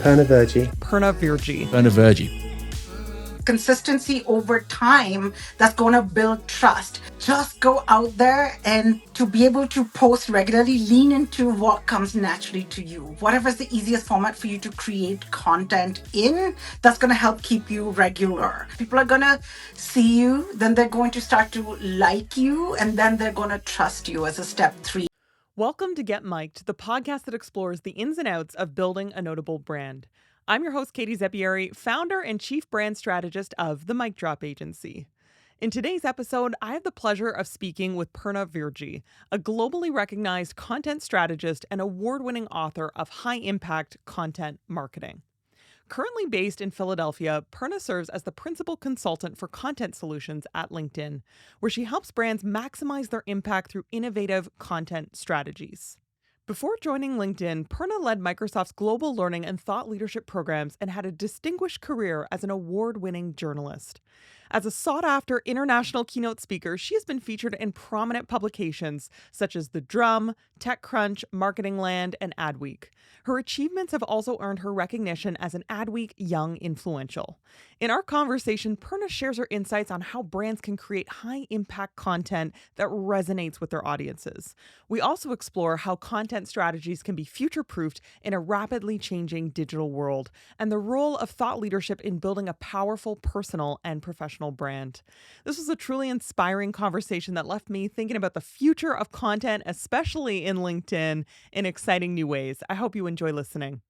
Purna Virji. Purna Virji. Purna Virji. Consistency over time that's going to build trust. Just go out there and to be able to post regularly, lean into what comes naturally to you. Whatever's the easiest format for you to create content in, that's going to help keep you regular. People are going to see you, then they're going to start to like you, and then they're going to trust you as a step 3. Welcome to Get Mic'd, the podcast that explores the ins and outs of building a notable brand. I'm your host, Katie Zeppieri, founder and chief brand strategist of the MicDrop agency. In today's episode, I have the pleasure of speaking with Purna Virji, a globally recognized content strategist and award-winning author of high-impact content marketing. Currently based in Philadelphia, Purna serves as the principal consultant for content solutions at LinkedIn, where she helps brands maximize their impact through innovative content strategies. Before joining LinkedIn, Purna led Microsoft's global learning and thought leadership programs and had a distinguished career as an award-winning journalist. As a sought-after international keynote speaker, she has been featured in prominent publications such as The Drum, TechCrunch, Marketing Land, and Adweek. Her achievements have also earned her recognition as an Adweek Young Influential. In our conversation, Purna shares her insights on how brands can create high-impact content that resonates with their audiences. We also explore how content strategies can be future-proofed in a rapidly changing digital world, and the role of thought leadership in building a powerful personal and professional brand. This was a truly inspiring conversation that left me thinking about the future of content, especially in LinkedIn, in exciting new ways. I hope you enjoy listening.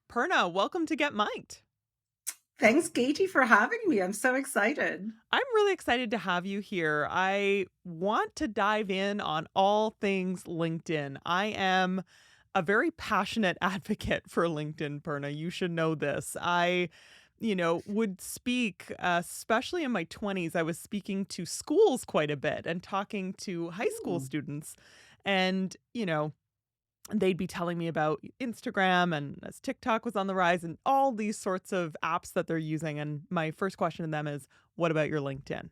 Purna, welcome to Get Mic'd. Thanks, Katie, for having me. I'm so excited. I'm really excited to have you here. I want to dive in on all things LinkedIn. I am a very passionate advocate for LinkedIn, Purna. You should know this. I would speak, especially in my 20s, I was speaking to schools quite a bit and talking to high school students. And, they'd be telling me about Instagram and as TikTok was on the rise and all these sorts of apps that they're using. And my first question to them is, what about your LinkedIn?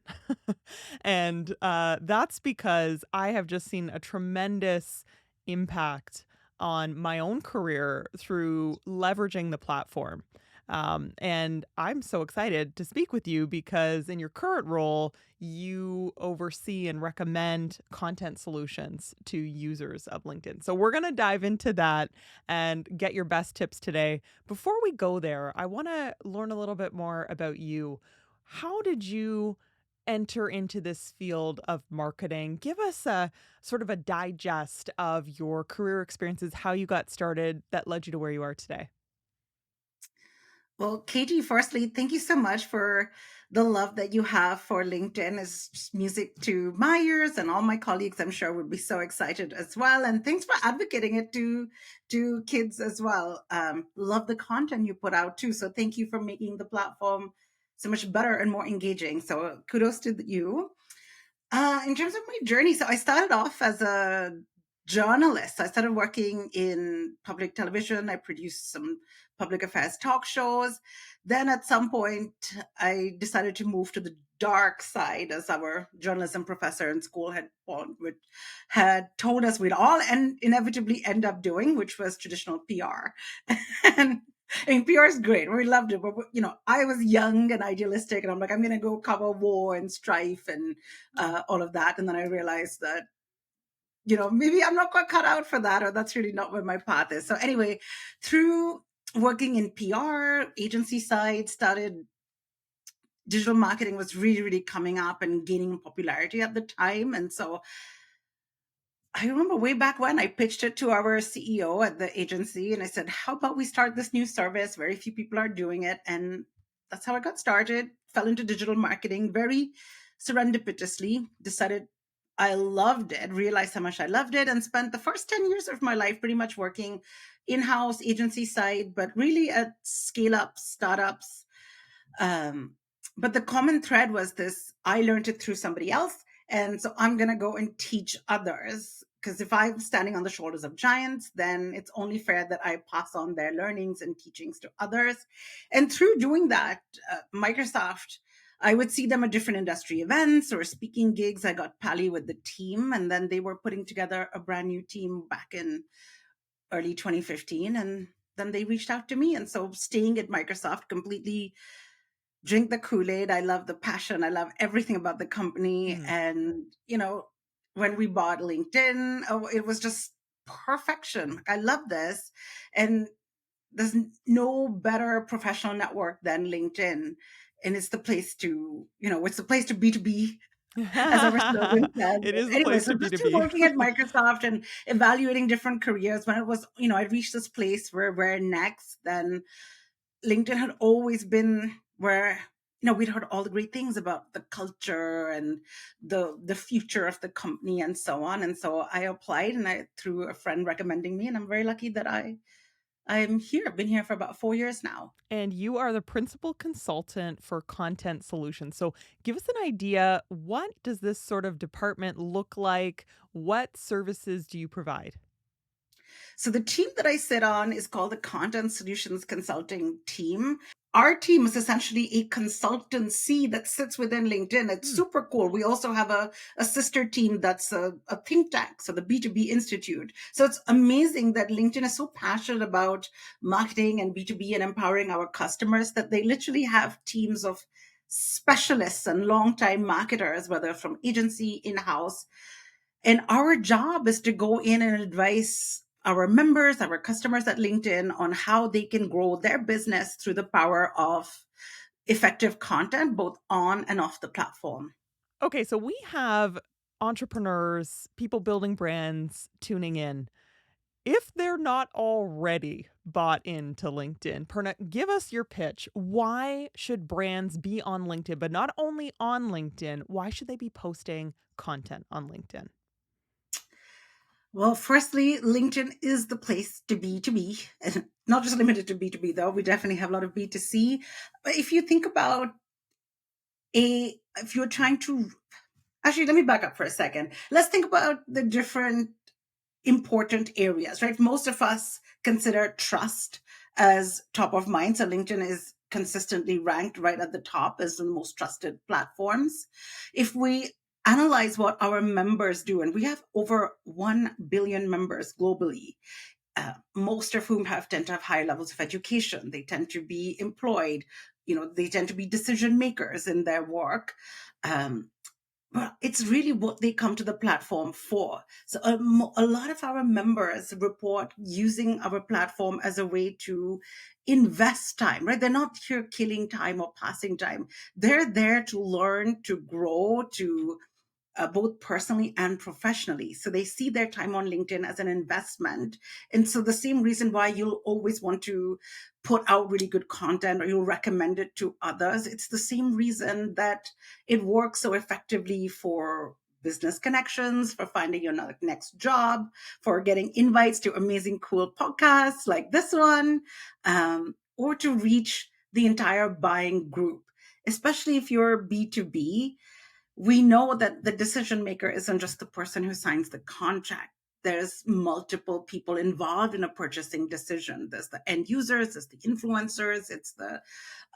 And that's because I have just seen a tremendous impact on my own career through leveraging the platform. And I'm so excited to speak with you because in your current role, you oversee and recommend content solutions to users of LinkedIn. So we're going to dive into that and get your best tips today. Before we go there, I want to learn a little bit more about you. How did you enter into this field of marketing? Give us a sort of a digest of your career experiences, how you got started that led you to where you are today. Well, Katie, firstly, thank you so much for the love that you have for LinkedIn. It's just music to my ears, and all my colleagues, I'm sure, would be so excited as well. And thanks for advocating it to kids as well. Love the content you put out too. So thank you for making the platform so much better and more engaging. So kudos to you. In terms of my journey, so I started off as a journalist. I started working in public television. I produced some public affairs talk shows. Then at some point, I decided to move to the dark side, as our journalism professor in school had told us we'd all inevitably end up doing, which was traditional PR. And PR is great. We loved it. But, I was young and idealistic, and I'm like, I'm going to go cover war and strife and all of that. And then I realized that, maybe I'm not quite cut out for that, or that's really not where my path is. So anyway, through working in PR, agency side, digital marketing was really, really coming up and gaining popularity at the time. And so I remember way back when I pitched it to our CEO at the agency, and I said, how about we start this new service? Very few people are doing it. And that's how I got started, fell into digital marketing very serendipitously, decided I loved it, realized how much I loved it, and spent the first 10 years of my life pretty much working in-house agency side, but really at scale-ups, startups. But the common thread was this: I learned it through somebody else. And so I'm going to go and teach others, because if I'm standing on the shoulders of giants, then it's only fair that I pass on their learnings and teachings to others. And through doing that, Microsoft, I would see them at different industry events or speaking gigs. I got pally with the team, and then they were putting together a brand new team back in early 2015. And then they reached out to me. And so staying at Microsoft, completely drink the Kool-Aid. I love the passion. I love everything about the company. Mm. And, when we bought LinkedIn, oh, it was just perfection. Like, I love this. And there's no better professional network than LinkedIn. And it's the place to, it's the place to B2B, as our slogan says. It is the Anyway, place so to just B2B. working at Microsoft and evaluating different careers, when it was, I reached this place where next, then LinkedIn had always been where, we'd heard all the great things about the culture and the future of the company and so on. And so I applied, and I through a friend recommending me, and I'm very lucky that I'm here. I've been here for about 4 years now. And you are the principal consultant for content solutions. So give us an idea. What does this sort of department look like? What services do you provide? So the team that I sit on is called the Content Solutions Consulting Team. Our team is essentially a consultancy that sits within LinkedIn. It's Hmm. super cool. We also have a sister team that's a think tank, so the B2B Institute. So it's amazing that LinkedIn is so passionate about marketing and B2B and empowering our customers that they literally have teams of specialists and longtime marketers, whether from agency, in-house. And our job is to go in and advise our members, our customers at LinkedIn on how they can grow their business through the power of effective content, both on and off the platform. Okay, so we have entrepreneurs, people building brands tuning in. If they're not already bought into LinkedIn, Purna, give us your pitch. Why should brands be on LinkedIn, but not only on LinkedIn? Why should they be posting content on LinkedIn? Well, firstly, LinkedIn is the place to be, and not just limited to B2B, though. We definitely have a lot of B2C. But if you think about if you're trying to, actually, let me back up for a second. Let's think about the different important areas, right? Most of us consider trust as top of mind. So LinkedIn is consistently ranked right at the top as the most trusted platforms. If we analyze what our members do, and we have over 1 billion members globally, most of whom tend to have higher levels of education. They tend to be employed. They tend to be decision makers in their work. Um, but it's really what they come to the platform for. So a lot of our members report using our platform as a way to invest time, right? They're not here killing time or passing time. They're there to learn, to grow, to both personally and professionally. So they see their time on LinkedIn as an investment. And so the same reason why you'll always want to put out really good content or you'll recommend it to others, it's the same reason that it works so effectively for business connections, for finding your next job, for getting invites to amazing, cool podcasts like this one, or to reach the entire buying group, especially if you're B2B. We know that the decision maker isn't just the person who signs the contract. There's multiple people involved in a purchasing decision. There's the end users, there's the influencers, it's the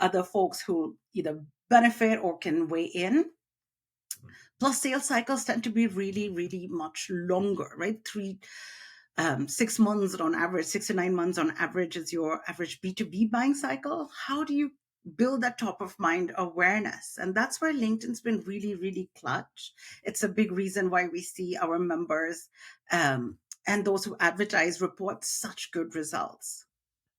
other folks who either benefit or can weigh in. Plus, sales cycles tend to be really, really much longer, right? 6 months on average, 6 to 9 months on average is your average B2B buying cycle. How do you build that top of mind awareness? And that's where LinkedIn's been really, really clutch. It's a big reason why we see our members and those who advertise report such good results.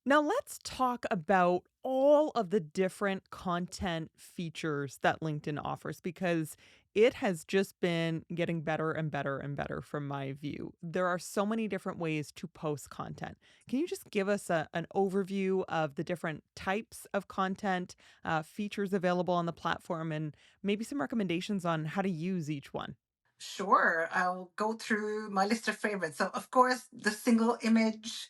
Now, let's talk about all of the different content features that LinkedIn offers because it has just been getting better and better and better from my view. There are so many different ways to post content. Can you just give us an overview of the different types of content, features available on the platform, and maybe some recommendations on how to use each one? Sure, I'll go through my list of favorites. So, of course, the single image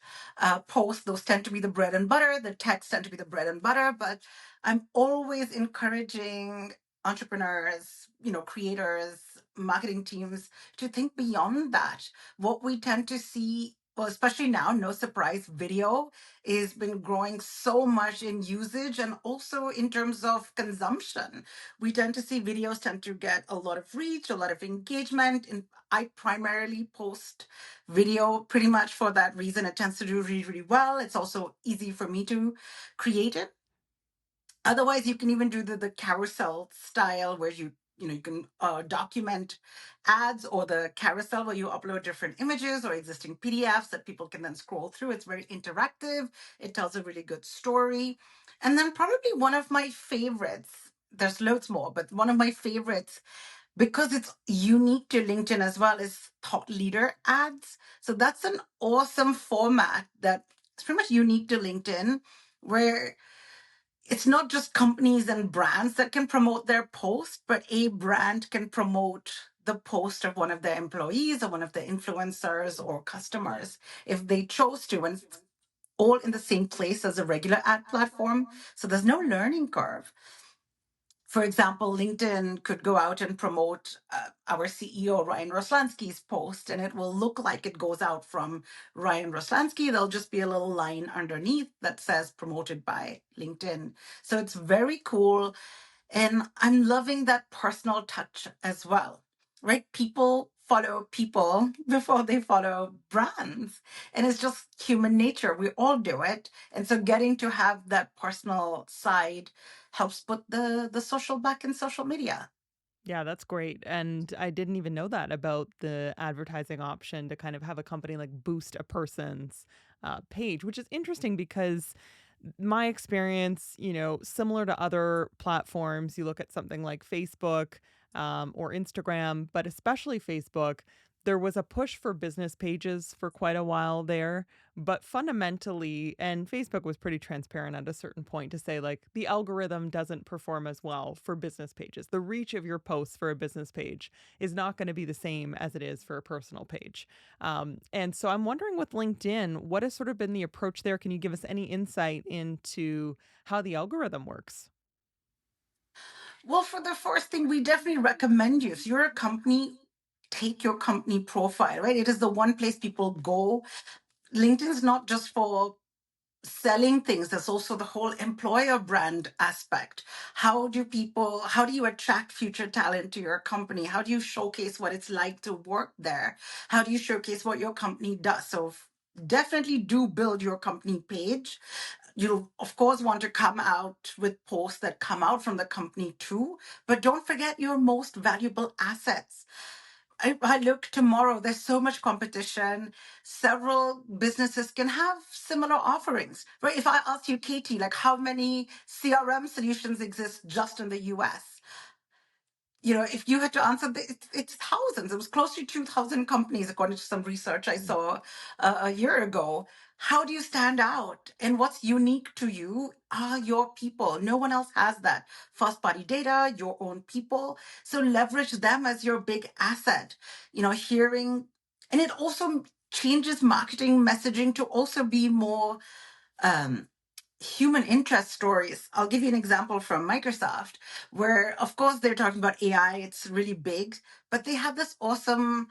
posts, those tend to be the bread and butter. The text tend to be the bread and butter. But I'm always encouraging entrepreneurs, creators, marketing teams to think beyond that. What we tend to see well, especially now, no surprise, video is been growing so much in usage and also in terms of consumption. We tend to see videos tend to get a lot of reach, a lot of engagement. And I primarily post video pretty much for that reason. It tends to do really, really well. It's also easy for me to create it. Otherwise, you can even do the carousel style where you can document ads, or the carousel where you upload different images or existing PDFs that people can then scroll through. It's very interactive. It tells a really good story. And then probably one of my favorites, there's loads more, but one of my favorites, because it's unique to LinkedIn as well, is thought leader ads. So that's an awesome format that is pretty much unique to LinkedIn, where it's not just companies and brands that can promote their post, but a brand can promote the post of one of their employees or one of their influencers or customers if they chose to, and it's all in the same place as a regular ad platform. So there's no learning curve. For example, LinkedIn could go out and promote our CEO, Ryan Roslansky's post, and it will look like it goes out from Ryan Roslansky. There'll just be a little line underneath that says promoted by LinkedIn. So it's very cool. And I'm loving that personal touch as well, right? People follow people before they follow brands. And it's just human nature. We all do it. And so getting to have that personal side helps put the social back in social media. Yeah, that's great. And I didn't even know that about the advertising option to kind of have a company like boost a person's page, which is interesting because my experience, similar to other platforms, you look at something like Facebook or Instagram, but especially Facebook, there was a push for business pages for quite a while there. But fundamentally, and Facebook was pretty transparent at a certain point to say, like, the algorithm doesn't perform as well for business pages. The reach of your posts for a business page is not going to be the same as it is for a personal page. And so I'm wondering with LinkedIn, what has sort of been the approach there? Can you give us any insight into how the algorithm works? Well, for the first thing, we definitely recommend you. If you're a company, take your company profile, right? It is the one place people go. LinkedIn is not just for selling things, there's also the whole employer brand aspect. How do you attract future talent to your company? How do you showcase what it's like to work there? How do you showcase what your company does? So definitely do build your company page. You'll of course want to come out with posts that come out from the company too, but don't forget your most valuable assets. I look tomorrow, there's so much competition. Several businesses can have similar offerings, right? If I ask you, Katie, like how many CRM solutions exist just in the US? If you had to answer, it's thousands. It was close to 2,000 companies, according to some research I saw a year ago. How do you stand out? And what's unique to you are your people. No one else has that. First party data, your own people. So leverage them as your big asset. And it also changes marketing messaging to also be more um, human interest stories. I'll give you an example from Microsoft, where, of course, they're talking about AI. It's really big, but they have this awesome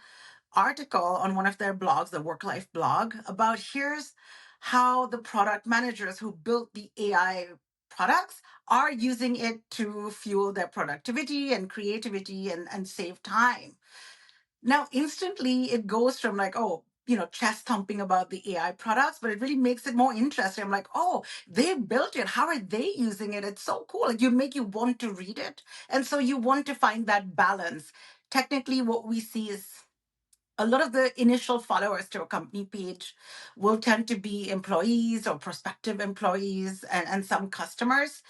article on one of their blogs, the Work Life blog, about here's how the product managers who built the AI products are using it to fuel their productivity and creativity and save time. Now, instantly, it goes from like, oh, chest thumping about the AI products, but it really makes it more interesting. I'm like, oh, they built it. How are they using it? It's so cool. Like, you want to read it. And so you want to find that balance. Technically, what we see is a lot of the initial followers to a company page will tend to be employees or prospective employees and some customers.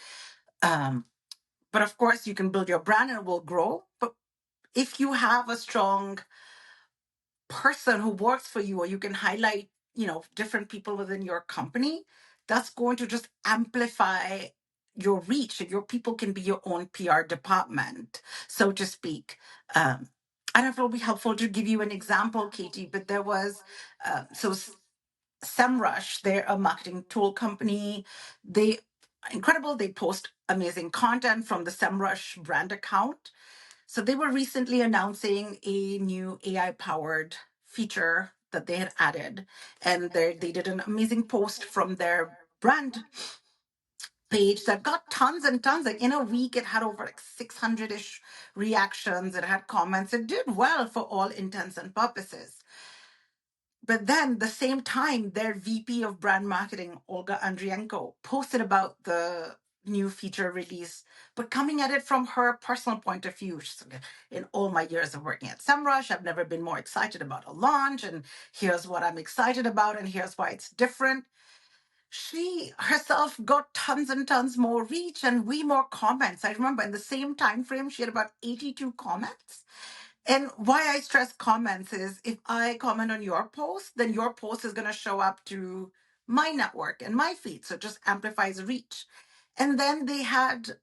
Um, but of course, you can build your brand and it will grow. But if you have a strong person who works for you, or you can highlight different people within your company, that's going to just amplify your reach, and your people can be your own PR department, so to speak. I don't know if it'll be helpful to give you an example, Katie, but there was SEMrush. They're a marketing tool company. They incredible. They post amazing content from the SEMrush brand account. So they were recently announcing a new AI powered feature that they had added, and they did an amazing post from their brand page that got tons and tons. Like in a week, it had over like 600-ish reactions. It had comments. It did well for all intents and purposes. But then the same time, their VP of brand marketing, Olga Andrienko, posted about the new feature release, but coming at it from her personal point of view. She's like, in all my years of working at SEMrush, I've never been more excited about a launch. And here's what I'm excited about, and here's why it's different. She herself got tons and tons more reach and way more comments. I remember in the same time frame, she had about 82 comments. And why I stress comments is if I comment on your post, then your post is going to show up to my network and my feed. So it just amplifies reach. And then they had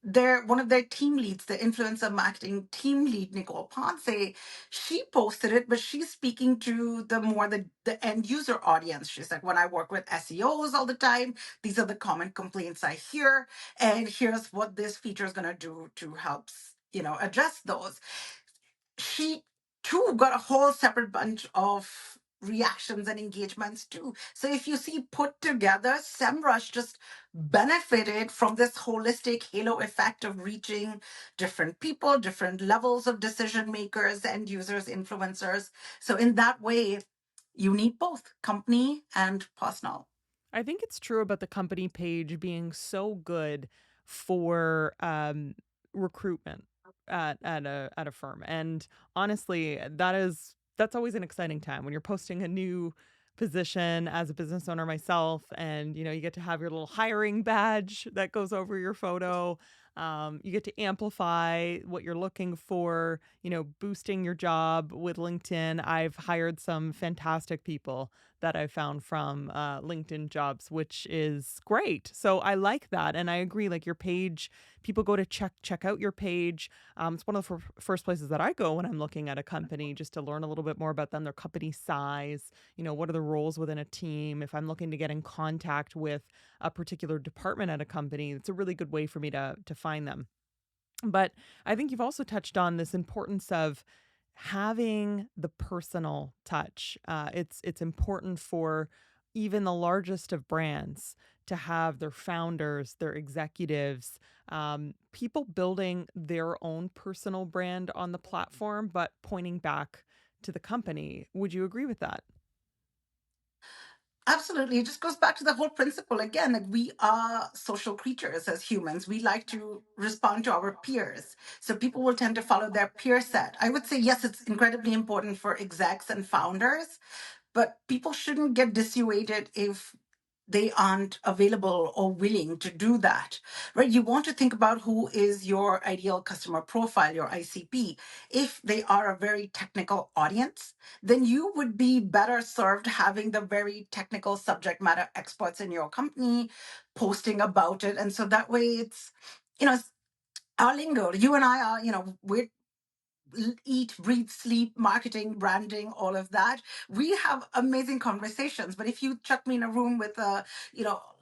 one of their team leads, the influencer marketing team lead, Nicole Ponce, she posted it, but she's speaking to the end user audience. She's like, when I work with SEOs all the time, these are the common complaints I hear, and here's what this feature is going to do to help address those. She too got a whole separate bunch of reactions and engagements too. So if you see put together, SEMrush just benefited from this holistic halo effect of reaching different people, different levels of decision makers, end users, influencers. So in that way, you need both company and personal. I think it's true about the company page being so good for recruitment at a firm. And honestly, that's always an exciting time when you're posting a new position as a business owner myself, and you get to have your little hiring badge that goes over your photo. You get to amplify what you're looking for, boosting your job with LinkedIn. I've hired some fantastic people that I found from LinkedIn jobs, which is great. So I like that, and I agree. Like your page, people go to check out your page. It's one of the first places that I go when I'm looking at a company, just to learn a little bit more about them, their company size. What are the roles within a team? If I'm looking to get in contact with a particular department at a company, it's a really good way for me to find them. But I think you've also touched on this importance of having the personal touch. It's important for even the largest of brands to have their founders, their executives, people building their own personal brand on the platform, but pointing back to the company. Would you agree with that? Absolutely. It just goes back to the whole principle again. Like we are social creatures as humans. We like to respond to our peers. So people will tend to follow their peer set. I would say, yes, it's incredibly important for execs and founders, but people shouldn't get dissuaded if they aren't available or willing to do that, right? You want to think about who is your ideal customer profile, your ICP. If they are a very technical audience, then you would be better served having the very technical subject matter experts in your company posting about it. And so that way it's our lingo. You and I are, we're eat, breathe, sleep, marketing, branding, all of that. We have amazing conversations. But if you chuck me in a room with,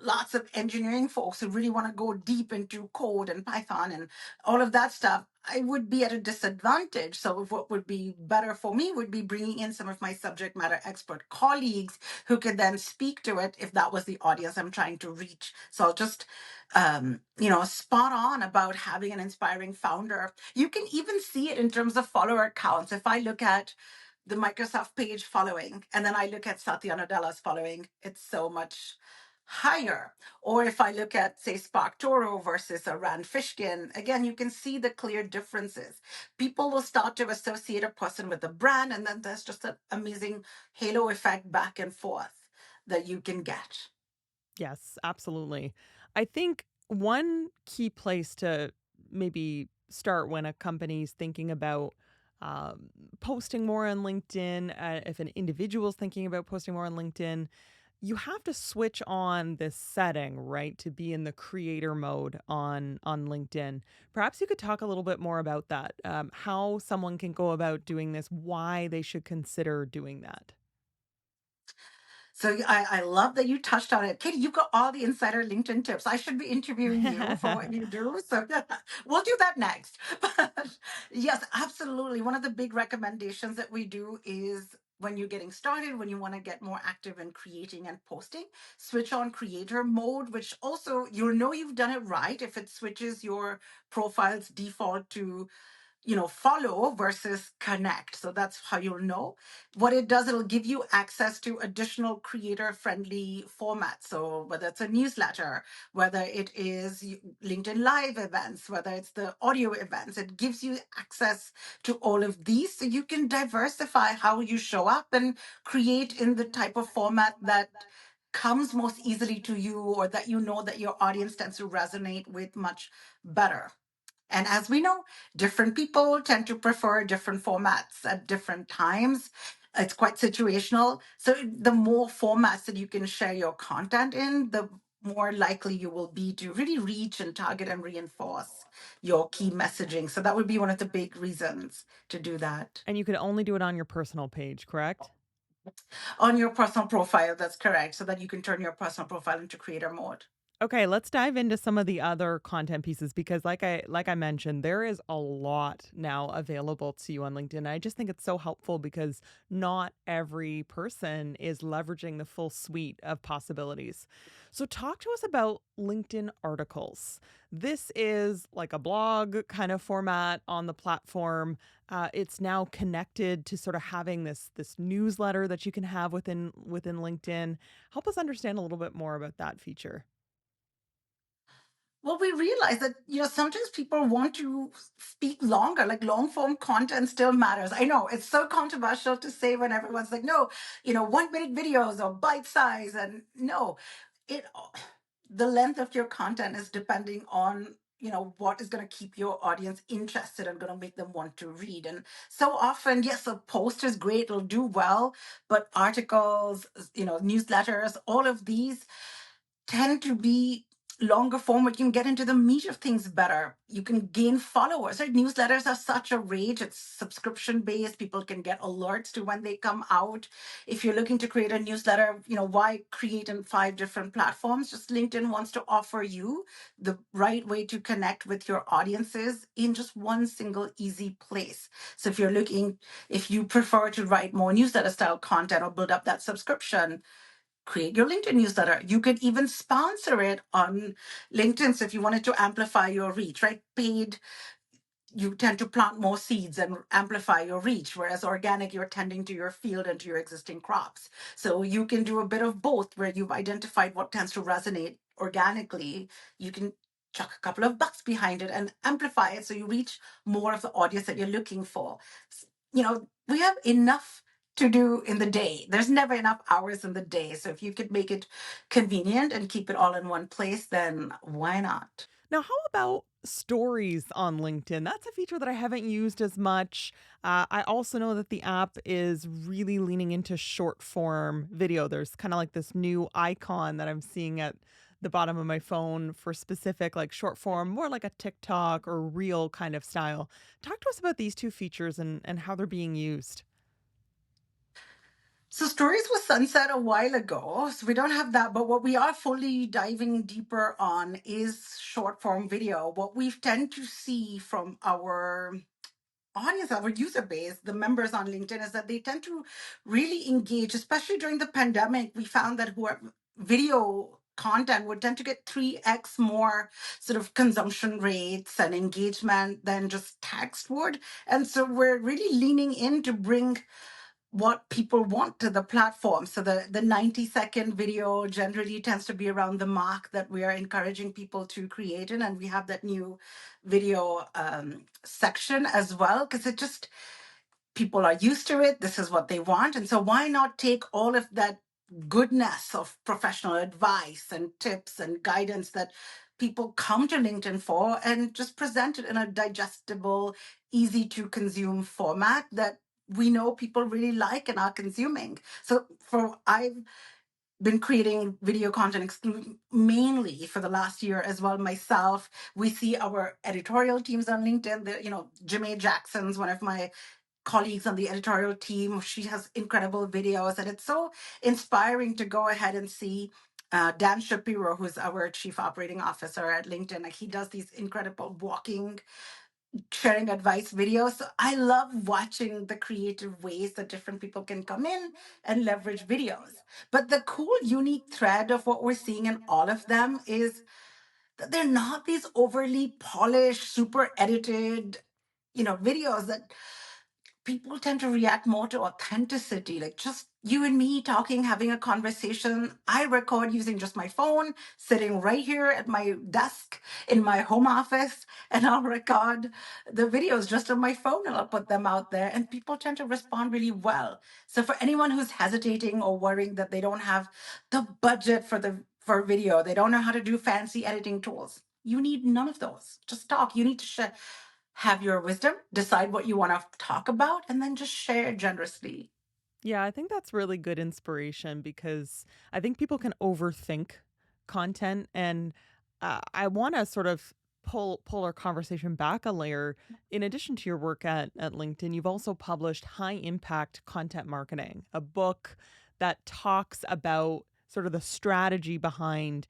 lots of engineering folks who really want to go deep into code and Python and all of that stuff, I would be at a disadvantage. So what would be better for me would be bringing in some of my subject matter expert colleagues who could then speak to it if that was the audience I'm trying to reach. So I'll just spot on about having an inspiring founder. You can even see it in terms of follower counts. If I look at the Microsoft page following, and then I look at Satya Nadella's following, it's so much higher. Or if I look at, say, Spark Toro versus a Rand Fishkin, again, you can see the clear differences. People will start to associate a person with a brand, and then there's just an amazing halo effect back and forth that you can get. Yes, absolutely. I think one key place to maybe start when a company's thinking about um, posting more on LinkedIn, if an individual is thinking about posting more on LinkedIn, you have to switch on this setting, right, to be in the creator mode on LinkedIn. Perhaps you could talk a little bit more about that, how someone can go about doing this, why they should consider doing that. So I love that you touched on it. Katie, you've got all the insider LinkedIn tips. I should be interviewing you for what you do. So we'll do that next. But yes, absolutely. One of the big recommendations that we do is when you're getting started, when you want to get more active in creating and posting, switch on creator mode, which also you'll know you've done it right if it switches your profile's default to follow versus connect. So that's how you'll know. What it does, it'll give you access to additional creator friendly formats. So whether it's a newsletter, whether it is LinkedIn live events, whether it's the audio events, it gives you access to all of these so you can diversify how you show up and create in the type of format that comes most easily to you, or that that your audience tends to resonate with much better. And as we know, different people tend to prefer different formats at different times. It's quite situational. So the more formats that you can share your content in, the more likely you will be to really reach and target and reinforce your key messaging. So that would be one of the big reasons to do that. And you could only do it on your personal page, correct? On your personal profile, that's correct. So that you can turn your personal profile into creator mode. Okay, let's dive into some of the other content pieces because like I mentioned, there is a lot now available to you on LinkedIn. I just think it's so helpful because not every person is leveraging the full suite of possibilities. So talk to us about LinkedIn articles. This is like a blog kind of format on the platform. It's now connected to sort of having this newsletter that you can have within LinkedIn. Help us understand a little bit more about that feature. Well, we realize that, sometimes people want to speak longer, like long form content still matters. I know it's so controversial to say when everyone's like, no, 1 minute videos or bite size. And no, it, the length of your content is depending on, what is going to keep your audience interested and going to make them want to read. And so often, yes, a post is great, it'll do well, but articles, newsletters, all of these tend to be longer form, but you can get into the meat of things better. You can gain followers. Right? Newsletters are such a rage. It's subscription based. People can get alerts to when they come out. If you're looking to create a newsletter, why create in 5 different platforms? Just LinkedIn wants to offer you the right way to connect with your audiences in just one single easy place. So if you prefer to write more newsletter style content or build up that subscription, create your LinkedIn newsletter. You could even sponsor it on LinkedIn. So if you wanted to amplify your reach, right? Paid, you tend to plant more seeds and amplify your reach, whereas organic, you're tending to your field and to your existing crops. So you can do a bit of both, where you've identified what tends to resonate organically. You can chuck a couple of bucks behind it and amplify it so you reach more of the audience that you're looking for. We have enough to do in the day. There's never enough hours in the day. So if you could make it convenient and keep it all in one place, then why not? Now, how about stories on LinkedIn? That's a feature that I haven't used as much. I also know that the app is really leaning into short form video. There's kind of like this new icon that I'm seeing at the bottom of my phone for specific, like short form, more like a TikTok or reel kind of style. Talk to us about these two features and how they're being used. So stories was sunset a while ago, so we don't have that. But what we are fully diving deeper on is short form video. What we tend to see from our audience, our user base, the members on LinkedIn, is that they tend to really engage, especially during the pandemic. We found that whoever video content would tend to get 3x more sort of consumption rates and engagement than just text would. And so we're really leaning in to bring what people want to the platform. So the 90-second video generally tends to be around the mark that we are encouraging people to create in. And we have that new video section as well, because it just, people are used to it. This is what they want. And so why not take all of that goodness of professional advice and tips and guidance that people come to LinkedIn for and just present it in a digestible, easy to consume format that we know people really like and are consuming. So I've been creating video content mainly for the last year as well myself. We see our editorial teams on LinkedIn. Jimmy Jackson's one of my colleagues on the editorial team. She has incredible videos, and it's so inspiring to go ahead and see Dan Shapiro, who's our chief operating officer at LinkedIn. Like, he does these incredible walking sharing advice videos. So I love watching the creative ways that different people can come in and leverage videos. But the cool, unique thread of what we're seeing in all of them is that they're not these overly polished, super edited, videos that people tend to react more to authenticity, like just you and me talking, having a conversation. I record using just my phone, sitting right here at my desk in my home office, and I'll record the videos just on my phone and I'll put them out there, and people tend to respond really well. So for anyone who's hesitating or worrying that they don't have the budget for video, they don't know how to do fancy editing tools. You need none of those. Just talk. You need to share, have your wisdom, decide what you want to talk about, and then just share generously. Yeah, I think that's really good inspiration because I think people can overthink content, and I want to sort of pull our conversation back a layer. In addition to your work at LinkedIn, you've also published High Impact Content Marketing, a book that talks about sort of the strategy behind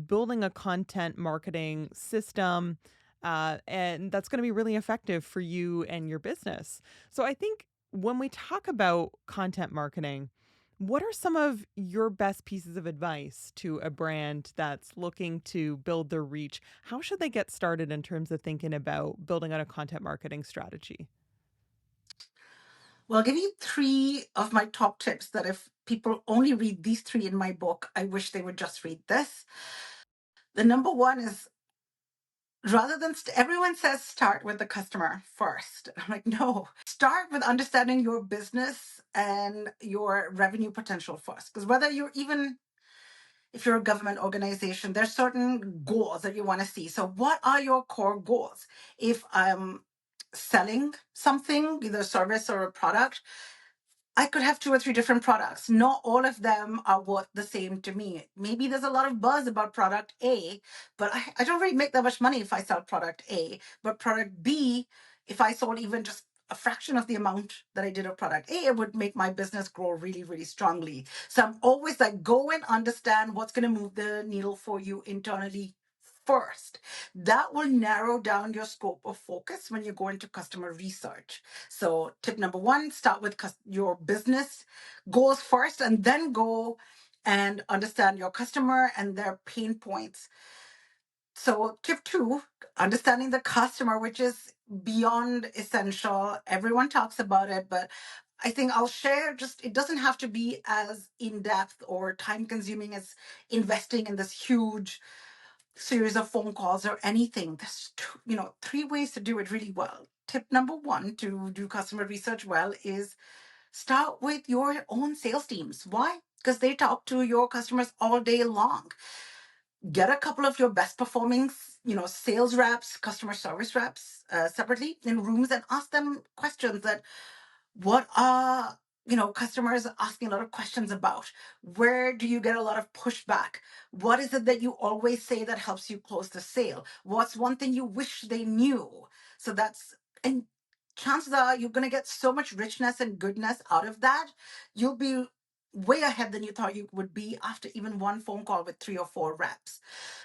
building a content marketing system, and that's going to be really effective for you and your business. So I think when we talk about content marketing, what are some of your best pieces of advice to a brand that's looking to build their reach? How should they get started in terms of thinking about building out a content marketing strategy? Well, I'll give you three of my top tips that if people only read these three in my book, I wish they would just read this. The number one is, rather than everyone says start with the customer first. I'm like, no, start with understanding your business and your revenue potential first. Because whether you're even, if you're a government organization, there's certain goals that you want to see. So what are your core goals? If I'm selling something, either a service or a product, I could have two or three different products. Not all of them are worth the same to me. Maybe there's a lot of buzz about product A, but I don't really make that much money if I sell product A. But product B, if I sold even just a fraction of the amount that I did of product A, it would make my business grow really, really strongly. So I'm always like, go and understand what's going to move the needle for you internally first. That will narrow down your scope of focus when you go into customer research. So, tip number one, start with your business goals first, and then go and understand your customer and their pain points. So, tip two, understanding the customer, which is beyond essential. Everyone talks about it, but I think I'll share just, it doesn't have to be as in depth or time consuming as investing in this huge series of phone calls or anything. There's three ways to do it really well. Tip number one to do customer research well is start with your own sales teams. Why? Because they talk to your customers all day long. Get a couple of your best performing sales reps, customer service reps separately in rooms, and ask them questions that, what are customers asking a lot of questions about? Where do you get a lot of pushback? What is it that you always say that helps you close the sale? What's one thing you wish they knew? So that's, and chances are you're going to get so much richness and goodness out of that. You'll be way ahead than you thought you would be after even one phone call with three or four reps.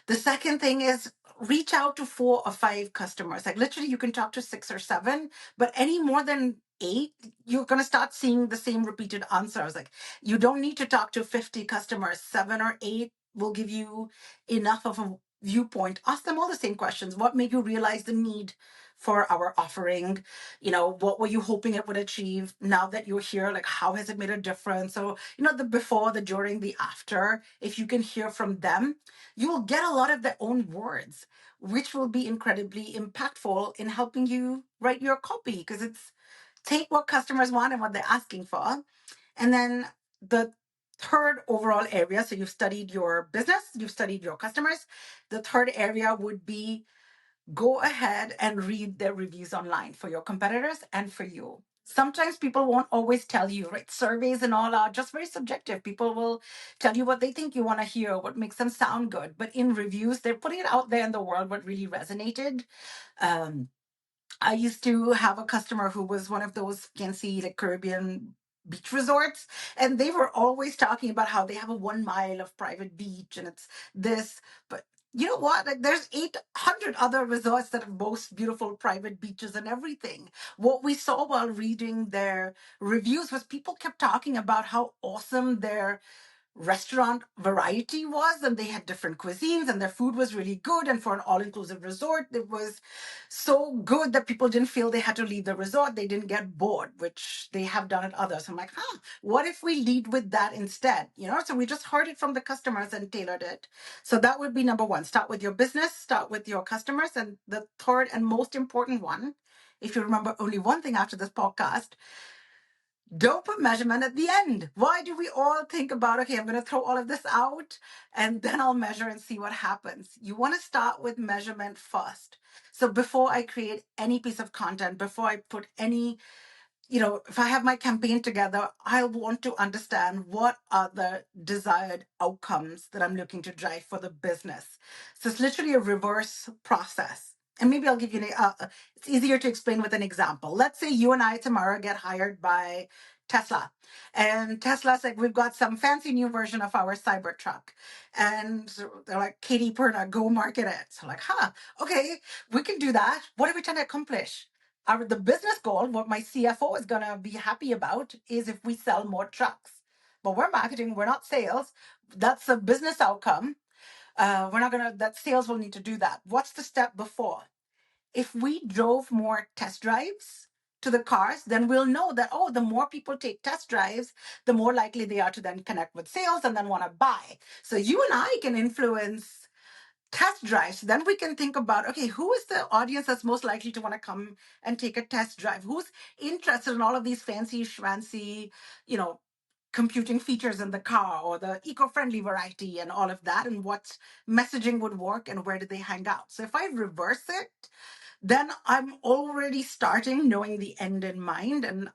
The second thing is, reach out to four or five customers. Like literally, you can talk to six or seven, but any more than eight, you're going to start seeing the same repeated answers. Like you don't need to talk to 50 customers. Seven or eight will give you enough of a viewpoint. Ask them all the same questions. What made you realize the need for our offering? What were you hoping it would achieve? Now that you're here, like how has it made a difference? So, the before, the during, the after, if you can hear from them, you will get a lot of their own words, which will be incredibly impactful in helping you write your copy, because it's take what customers want and what they're asking for. And then the third overall area, so you've studied your business, you've studied your customers. The third area would be, go ahead and read their reviews online for your competitors and for you. Sometimes people won't always tell you, right? Surveys and all are just very subjective. People will tell you what they think you want to hear, what makes them sound good. But in reviews, they're putting it out there in the world, what really resonated. Um, I used to have a customer who was one of those fancy like Caribbean beach resorts, and they were always talking about how they have a 1 mile of private beach and it's this. But you know what? Like, there's 800 other resorts that have most beautiful private beaches and everything. What we saw while reading their reviews was people kept talking about how awesome their restaurant variety was, and they had different cuisines and their food was really good, and for an all-inclusive resort it was so good that people didn't feel they had to leave the resort. They didn't get bored, which they have done at others. I'm like, what if we lead with that instead? So we just heard it from the customers and tailored it. So that would be number one: start with your business, start with your customers. And the third and most important one, if you remember only one thing after this podcast, don't put measurement at the end. Why do we all think about, okay, I'm going to throw all of this out and then I'll measure and see what happens? You want to start with measurement first. So before I create any piece of content, before I put any, if I have my campaign together, I want to understand what are the desired outcomes that I'm looking to drive for the business. So it's literally a reverse process. And maybe I'll give you it's easier to explain with an example. Let's say you and I tomorrow get hired by Tesla. And Tesla's like, we've got some fancy new version of our Cybertruck. And they're like, Katie, Purna, go market it. So I'm like, okay, we can do that. What are we trying to accomplish? The business goal, what my CFO is going to be happy about, is if we sell more trucks. But we're marketing, we're not sales. That's a business outcome. We're not going to, that sales will need to do that. What's the step before? If we drove more test drives to the cars, then we'll know that, oh, the more people take test drives, the more likely they are to then connect with sales and then want to buy. So you and I can influence test drives. Then we can think about, okay, who is the audience that's most likely to want to come and take a test drive? Who's interested in all of these fancy schmancy, you know, computing features in the car, or the eco-friendly variety and all of that, and what messaging would work and where do they hang out? So if I reverse it, then I'm already starting knowing the end in mind. And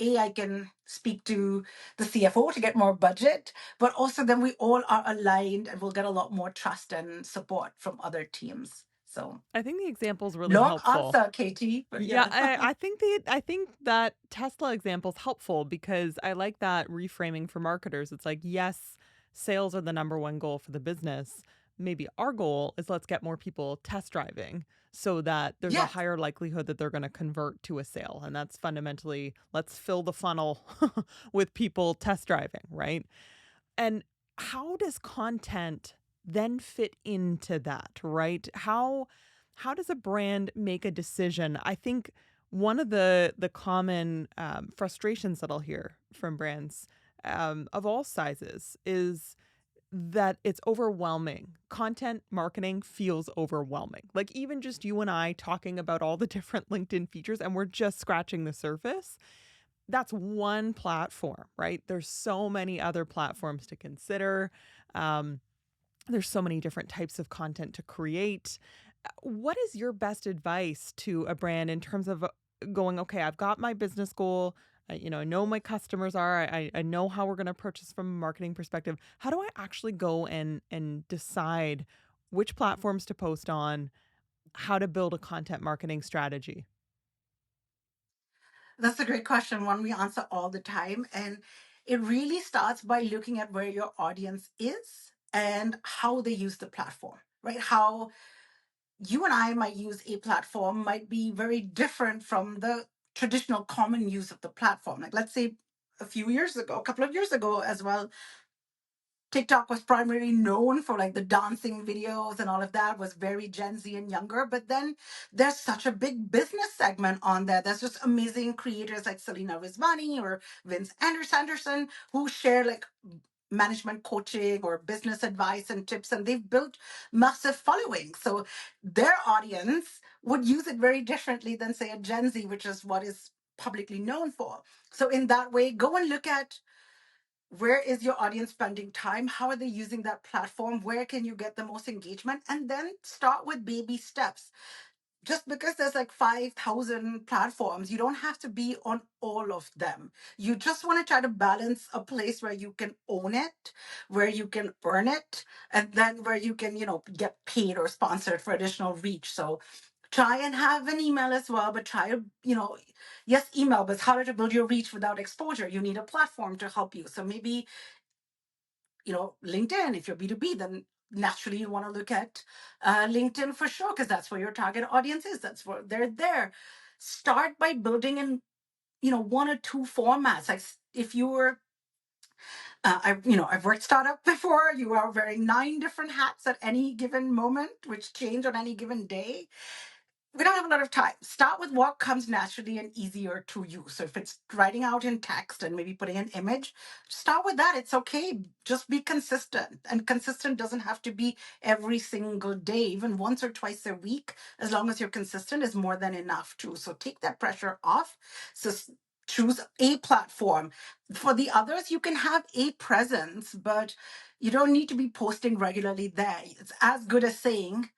I can speak to the CFO to get more budget, but also then we all are aligned and we'll get a lot more trust and support from other teams. So I think the example is really long helpful. answer, Katie, but Yeah, yeah. I think that Tesla example is helpful because I like that reframing for marketers. It's like, yes, sales are the number one goal for the business. Maybe our goal is let's get more people test driving so that there's a Yes, higher likelihood that they're going to convert to a sale. And that's fundamentally, let's fill the funnel with people test driving, right? And how does content then fit into that, right? How does a brand make a decision? I think one of the common frustrations that I'll hear from brands of all sizes is that it's overwhelming. Content marketing feels overwhelming. Like even just you and I talking about all the different LinkedIn features, and we're just scratching the surface. That's one platform, right? There's so many other platforms to consider. Um, there's so many different types of content to create. What is your best advice to a brand in terms of going, okay, I've got my business goal. I know my customers are. I know how we're going to approach this from a marketing perspective. How do I actually go and decide which platforms to post on, how to build a content marketing strategy? that's a great question, one we answer all the time. And it really starts by looking at where your audience is and how they use the platform, right? How you and I might use a platform might be very different from the traditional common use of the platform. Like, let's say a couple of years ago as well, TikTok was primarily known for like the dancing videos and all of that, was very Gen Z and younger. But then there's such a big business segment on there. There's just amazing creators like Selena Rizvani or Vince Anderson who share like management coaching or business advice and tips, and they've built massive following. So their audience would use it very differently than, say, a Gen Z, which is what is publicly known for. So in that way, go and look at where is your audience spending time, how are they using that platform, where can you get the most engagement, and then start with baby steps. Just because there's like 5,000 platforms, you don't have to be on all of them. You just want to try to balance a place where you can own it, where you can earn it, and then where you can, get paid or sponsored for additional reach. So try and have an email as well, but try to, yes, email, but it's harder to build your reach without exposure. You need a platform to help you. So maybe, LinkedIn, if you're B2B, then naturally you want to look at LinkedIn for sure, because that's where your target audience is. That's where they're there. Start by building in, one or two formats. Like if you were I've worked startup before. You are wearing 9 different hats at any given moment, which change on any given day. We don't have a lot of time. Start with what comes naturally and easier to you. So if it's writing out in text and maybe putting an image, start with that. It's okay. Just be consistent. And consistent doesn't have to be every single day, even once or twice a week. As long as you're consistent is more than enough too. So take that pressure off. So choose a platform. For the others, you can have a presence, but you don't need to be posting regularly there. It's as good as saying,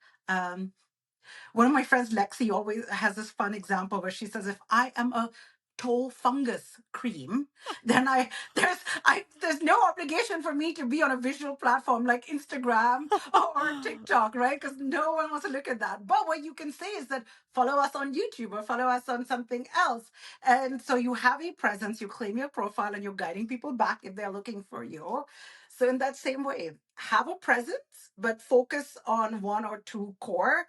one of my friends, Lexi, always has this fun example where she says, "If I am a toe fungus cream, then there's no obligation for me to be on a visual platform like Instagram or TikTok, right? Because no one wants to look at that. But what you can say is that follow us on YouTube or follow us on something else, and so you have a presence, you claim your profile, and you're guiding people back if they're looking for you. So in that same way, have a presence, but focus on one or two core,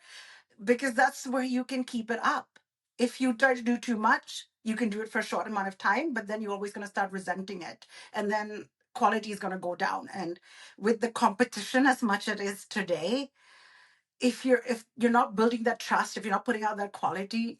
because that's where you can keep it up. If you try to do too much, you can do it for a short amount of time, but then you're always going to start resenting it. And then quality is going to go down. And with the competition as much as it is today, if you're not building that trust, if you're not putting out that quality,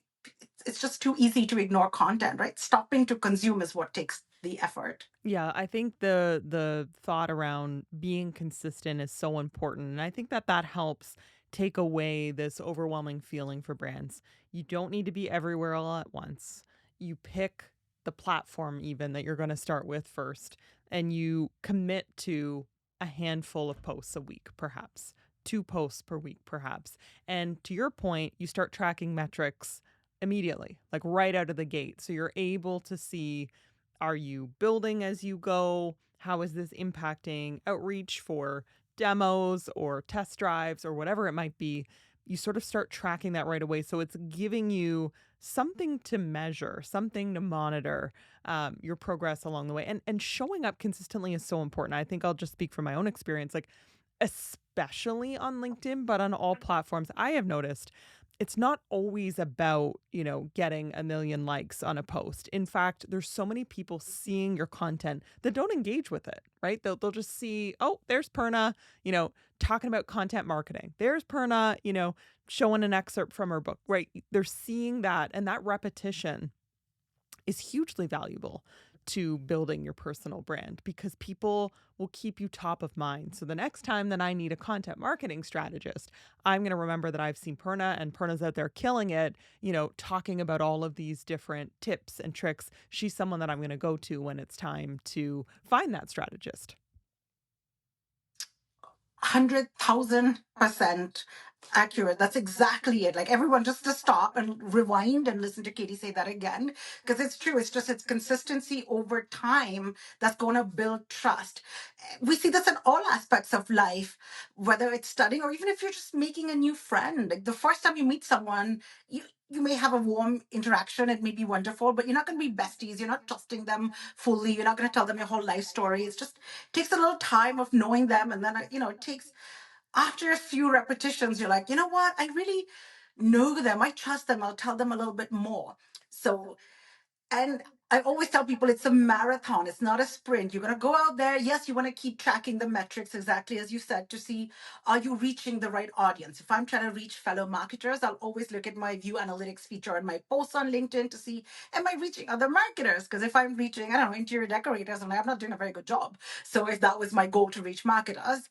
it's just too easy to ignore content, right? Stopping to consume is what takes the effort. Yeah, I think the thought around being consistent is so important, and I think that that helps take away this overwhelming feeling for brands. You don't need to be everywhere all at once. You pick the platform even that you're going to start with first, and you commit to a handful of posts a week, perhaps 2 posts per week, perhaps. And to your point, you start tracking metrics immediately, like right out of the gate, so you're able to see, are you building as you go? How is this impacting outreach for demos or test drives or whatever it might be? You sort of start tracking that right away. So it's giving you something to measure, something to monitor your progress along the way. And showing up consistently is so important. I think I'll just speak from my own experience, like especially on LinkedIn, but on all platforms, I have noticed it's not always about, getting a million likes on a post. In fact, there's so many people seeing your content that don't engage with it, right? They'll just see, oh, there's Purna, talking about content marketing. There's Purna, showing an excerpt from her book, right? They're seeing that, and that repetition is hugely valuable to building your personal brand, because people will keep you top of mind. So the next time that I need a content marketing strategist, I'm going to remember that I've seen Purna, and Purna's out there killing it, talking about all of these different tips and tricks. She's someone that I'm going to go to when it's time to find that strategist. 100,000% accurate. That's exactly it. Like everyone just to stop and rewind and listen to Katie say that again. Because it's true. It's consistency over time that's going to build trust. We see this in all aspects of life, whether it's studying or even if you're just making a new friend. Like the first time you meet someone, you may have a warm interaction. It may be wonderful, but you're not going to be besties. You're not trusting them fully. You're not going to tell them your whole life story. It's just takes a little time of knowing them, and then it takes, after a few repetitions, you're like, you know what, I really know them, I trust them, I'll tell them a little bit more. So, and I always tell people it's a marathon, it's not a sprint. You're going to go out there. Yes, you want to keep tracking the metrics, exactly as you said, to see, are you reaching the right audience? If I'm trying to reach fellow marketers, I'll always look at my view analytics feature on my posts on LinkedIn to see, am I reaching other marketers? Because if I'm reaching, I don't know, interior decorators, I'm not doing a very good job. So if that was my goal, to reach marketers,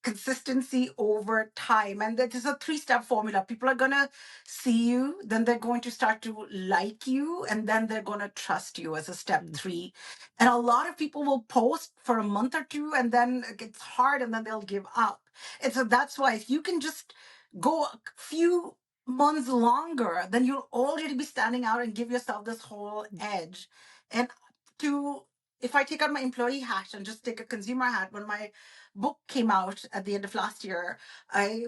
consistency over time, and that is a 3-step formula. People are going to see you, then they're going to start to like you, and then they're going to trust you as a step 3. And a lot of people will post for a month or two, and then it gets hard, and then they'll give up. And so that's why, if you can just go a few months longer, then you'll already be standing out and give yourself this whole edge. And to if I take out my employee hat and just take a consumer hat, when my book came out at the end of last year, I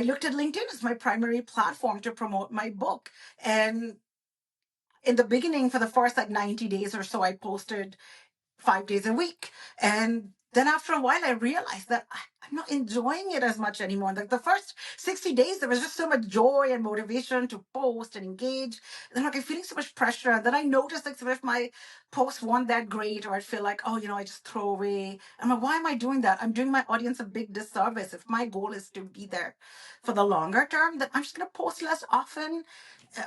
looked at LinkedIn as my primary platform to promote my book. And in the beginning, for the first like 90 days or so, I posted 5 days a week. And then after a while, I realized that I'm not enjoying it as much anymore. Like the first 60 days, there was just so much joy and motivation to post and engage. And then like I'm feeling so much pressure. And then I noticed like so if my posts weren't that great, or I feel like, oh, I just throw away. I'm like, why am I doing that? I'm doing my audience a big disservice. If my goal is to be there for the longer term, then I'm just gonna post less often.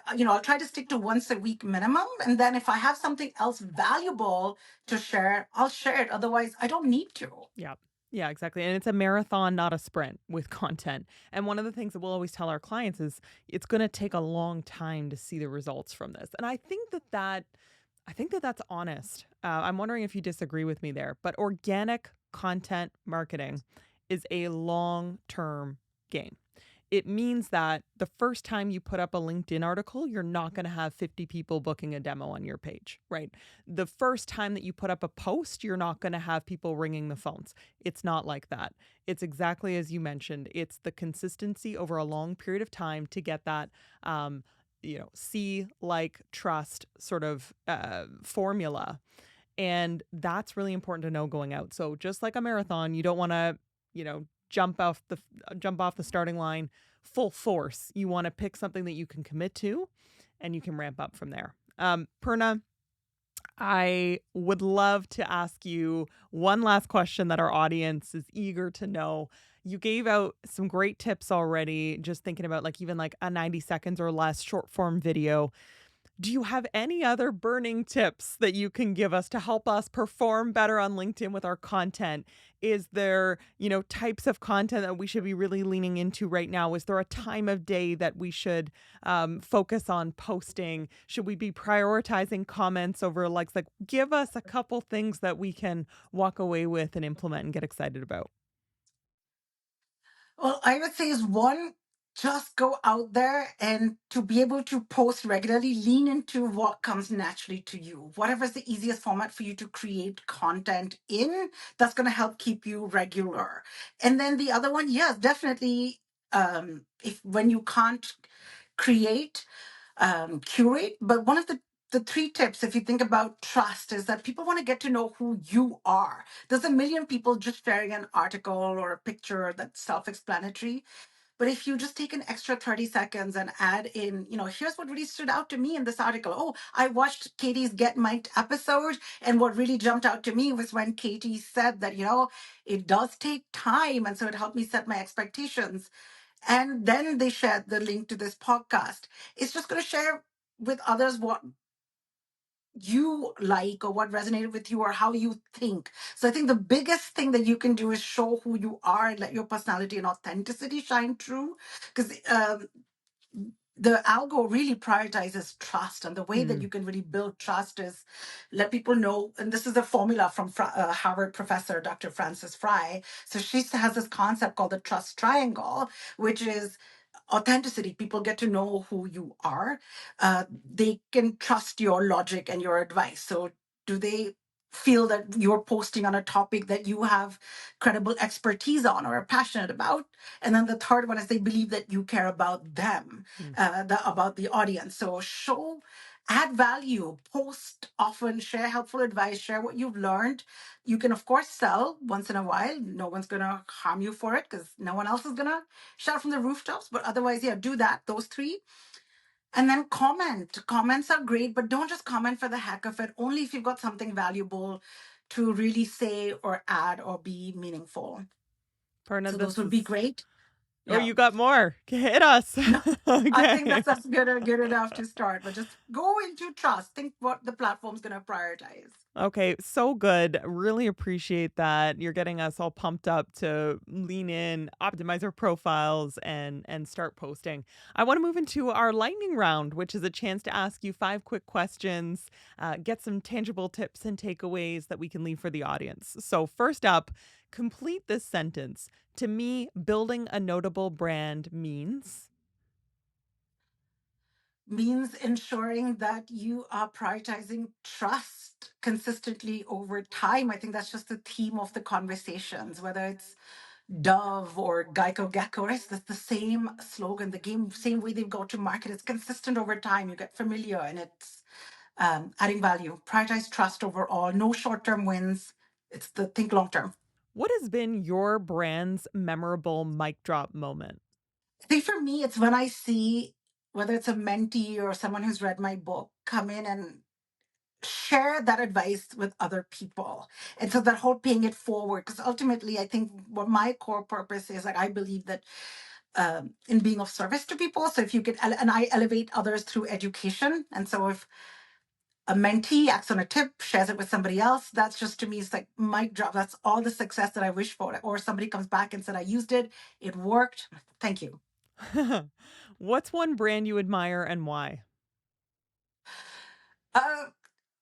I'll try to stick to once a week minimum. And then if I have something else valuable to share, I'll share it. Otherwise, I don't need to. Yeah. Yeah, exactly. And it's a marathon, not a sprint with content. And one of the things that we'll always tell our clients is it's going to take a long time to see the results from this. And I think that that's honest. I'm wondering if you disagree with me there, but organic content marketing is a long-term game. It means that the first time you put up a LinkedIn article, you're not going to have 50 people booking a demo on your page, right? The first time that you put up a post, you're not going to have people ringing the phones. It's not like that. It's exactly as you mentioned. It's the consistency over a long period of time to get that, see, like, trust sort of formula. And that's really important to know going out. So just like a marathon, you don't want to, jump off the starting line full force. You want to pick something that you can commit to and you can ramp up from there. Purna, I would love to ask you one last question that our audience is eager to know. You gave out some great tips already, just thinking about like even like a 90 seconds or less short form video. Do you have any other burning tips that you can give us to help us perform better on LinkedIn with our content? Is there, types of content that we should be really leaning into right now? Is there a time of day that we should focus on posting? Should we be prioritizing comments over likes? Like, give us a couple things that we can walk away with and implement and get excited about. Well, I would say is one, just go out there and to be able to post regularly, lean into what comes naturally to you. Whatever is the easiest format for you to create content in, that's going to help keep you regular. And then the other one, yes, definitely. If when you can't create, curate. But one of the three tips, if you think about trust, is that people want to get to know who you are. There's a million people just sharing an article or a picture that's self-explanatory. But if you just take an extra 30 seconds and add in, here's what really stood out to me in this article. Oh, I watched Katie's Get Mic'd episode. And what really jumped out to me was when Katie said that, it does take time. And so it helped me set my expectations. And then they shared the link to this podcast. It's just going to share with others what you like or what resonated with you or how you think. So I think the biggest thing that you can do is show who you are and let your personality and authenticity shine through. Because the algo really prioritizes trust, and the way that Mm. you can really build trust is let people know. And this is a formula from Harvard professor Dr. Frances Fry. So she has this concept called the trust triangle, which is authenticity. People get to know who you are. They can trust your logic and your advice. So do they feel that you're posting on a topic that you have credible expertise on or are passionate about? And then the third one is they believe that you care about them, Mm. about the audience. So add value, post often, share helpful advice, share what you've learned. You can, of course, sell once in a while. No one's going to harm you for it because no one else is going to shout from the rooftops. But otherwise, yeah, do that, those three. And then comment. Comments are great, but don't just comment for the heck of it. Only if you've got something valuable to really say or add or be meaningful. Purna, So those this would is. be great. Oh, Yeah. you got more. Hit us. No, I think Okay. that's good enough to start. But just go into trust. Think what the platform's going to prioritize. Okay, so good. Really appreciate that. You're getting us all pumped up to lean in, optimize our profiles and start posting. I want to move into our lightning round, which is a chance to ask you 5 quick questions, get some tangible tips and takeaways that we can leave for the audience. So, first up, complete this sentence. To me, building a notable brand means. Means ensuring that you are prioritizing trust consistently over time. I think that's just the theme of the conversations, whether it's Dove or Geico Gecko, right? That's the same slogan, the game, same way they've got to market. It's consistent over time. You get familiar and it's adding value. Prioritize trust overall. No short term wins. It's the think long term. What has been your brand's memorable mic drop moment? I think for me, it's when I see whether it's a mentee or someone who's read my book come in and share that advice with other people. And so that whole paying it forward, because ultimately, I think what my core purpose is, like, I believe that in being of service to people. So if you could, and I elevate others through education. And so if a mentee acts on a tip, shares it with somebody else, that's just to me, it's like mic drop. That's all the success that I wish for. Or somebody comes back and said, I used it, it worked. Thank you. What's one brand you admire and why? Uh,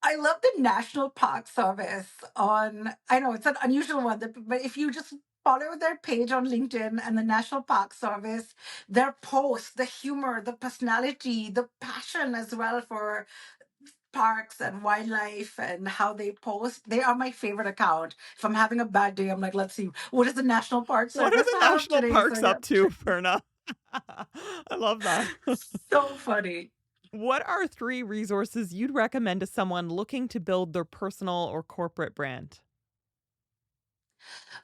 I love the National Park Service on, I know it's an unusual one, but if you just follow their page on LinkedIn and the National Park Service, their posts, the humor, the personality, the passion as well for parks and wildlife and how they post, they are my favorite account. If I'm having a bad day, I'm like, let's see, what does the National Park What are Service the have national today? So parks yeah, up to, Purna? I love that. so funny. What are three resources you'd recommend to someone looking to build their personal or corporate brand?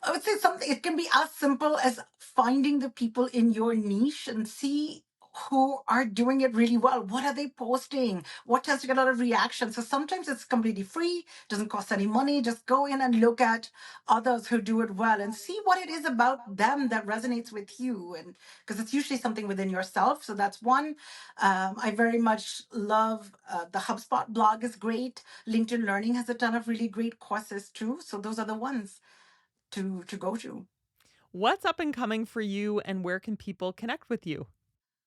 I would say something, it can be as simple as finding the people in your niche and see who are doing it really well. What are they posting? What tends to get a lot of reaction? So sometimes it's completely free, doesn't cost any money. Just go in and look at others who do it well and see what it is about them that resonates with you. And because it's usually something within yourself. So that's one. I very much love the HubSpot blog is great. LinkedIn Learning has a ton of really great courses too. So those are the ones to go to. What's up and coming for you, and where can people connect with you?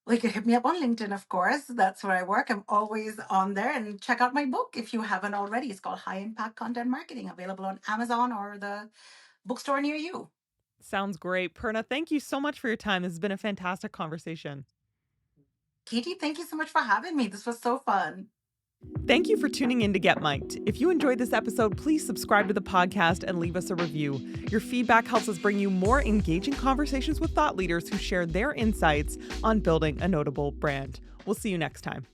Well, you can hit me up on LinkedIn, of course. That's where I work. I'm always on there. And check out my book if you haven't already. It's called High Impact Content Marketing, available on Amazon or the bookstore near you. Sounds great. Purna, thank you so much for your time. This has been a fantastic conversation. Katie, thank you so much for having me. This was so fun. Thank you for tuning in to Get Mic'd. If you enjoyed this episode, please subscribe to the podcast and leave us a review. Your feedback helps us bring you more engaging conversations with thought leaders who share their insights on building a notable brand. We'll see you next time.